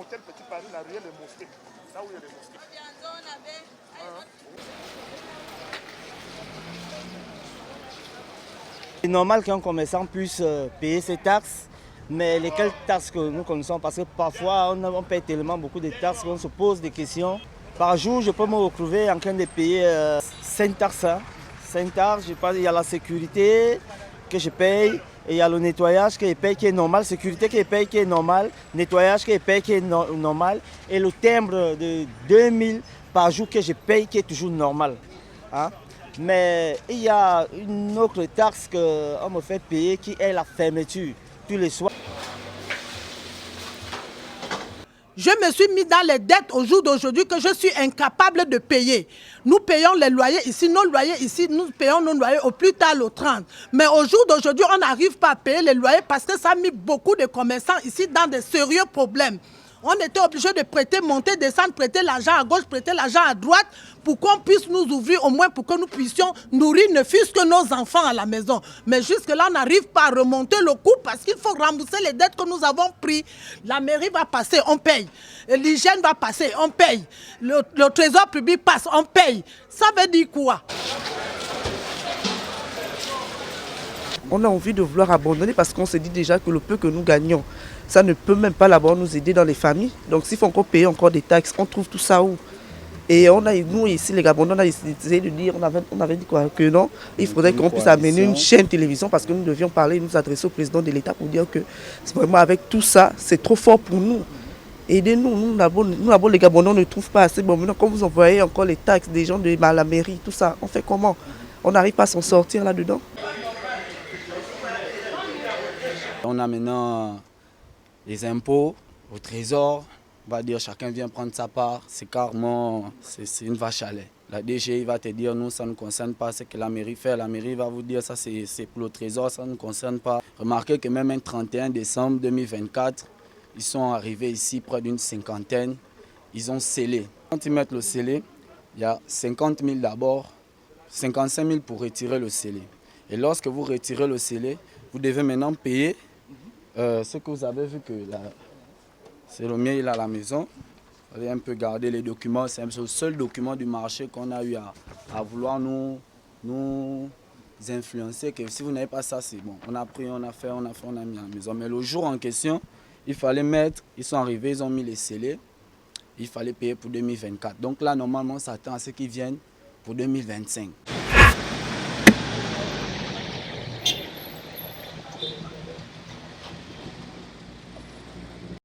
l'hôtel Petit Paris, la ruelle des mosquées. Là où il y a les mosquées. C'est normal qu'un commerçant puisse payer ses taxes, mais lesquelles taxes que nous connaissons, parce que parfois on paye tellement beaucoup de taxes qu'on se pose des questions. Par jour, je peux me retrouver en train de payer 5 taxes. 5 taxes, il y a la sécurité que je paye, et il y a le nettoyage que je paye qui est normal, sécurité que je paye qui est normal, nettoyage que je paye qui est normal, et le timbre de 2000 par jour que je paye qui est toujours normal. Hein? Mais il y a une autre taxe qu'on me fait payer qui est la fermeture tous les soirs. Je me suis mis dans les dettes au jour d'aujourd'hui que je suis incapable de payer. Nous payons les loyers ici, nos loyers ici, nous payons nos loyers au plus tard le 30. Mais au jour d'aujourd'hui, on n'arrive pas à payer les loyers parce que ça a mis beaucoup de commerçants ici dans de sérieux problèmes. On était obligé de prêter, monter, descendre, prêter l'argent à gauche, prêter l'argent à droite pour qu'on puisse nous ouvrir au moins pour que nous puissions nourrir ne fût-ce que nos enfants à la maison. Mais jusque-là, on n'arrive pas à remonter le coût parce qu'il faut rembourser les dettes que nous avons prises. La mairie va passer, on paye. L'hygiène va passer, on paye. Le trésor public passe, on paye. Ça veut dire quoi? On a envie de vouloir abandonner parce qu'on se dit déjà que le peu que nous gagnons, ça ne peut même pas là-bas nous aider dans les familles. Donc s'il faut encore payer encore des taxes, on trouve tout ça où? Et nous ici les Gabonais, on a essayé de dire, on avait dit quoi? Que non, il faudrait qu'on puisse amener une chaîne télévision parce que nous devions parler, nous adresser au président de l'État pour dire que vraiment avec tout ça, c'est trop fort pour nous. Aidez-nous, nous les Gabonais, on ne trouve pas assez. Bon, maintenant quand vous envoyez encore les taxes des gens de la mairie, tout ça, on fait comment? On n'arrive pas à s'en sortir là-dedans. On a maintenant les impôts au trésor. On va dire chacun vient prendre sa part. C'est carrément, c'est une vache à lait. La DG va te dire nous ça ne nous concerne pas ce que la mairie fait. La mairie va vous dire ça c'est pour le trésor, ça ne nous concerne pas. Remarquez que même un 31 décembre 2024, ils sont arrivés ici près d'une cinquantaine. Ils ont scellé. Quand ils mettent le scellé, il y a 50 000 d'abord, 55 000 pour retirer le scellé. Et lorsque vous retirez le scellé, vous devez maintenant payer ce que vous avez vu que c'est le mien, il est à la maison. Vous allez un peu garder les documents. C'est le seul document du marché qu'on a eu à vouloir nous influencer. Que si vous n'avez pas ça, c'est bon. On a pris, on a fait, on a mis à la maison. Mais le jour en question, il fallait mettre, ils sont arrivés, ils ont mis les scellés. Il fallait payer pour 2024. Donc là, normalement, on s'attend à ce qu'ils viennent pour 2025.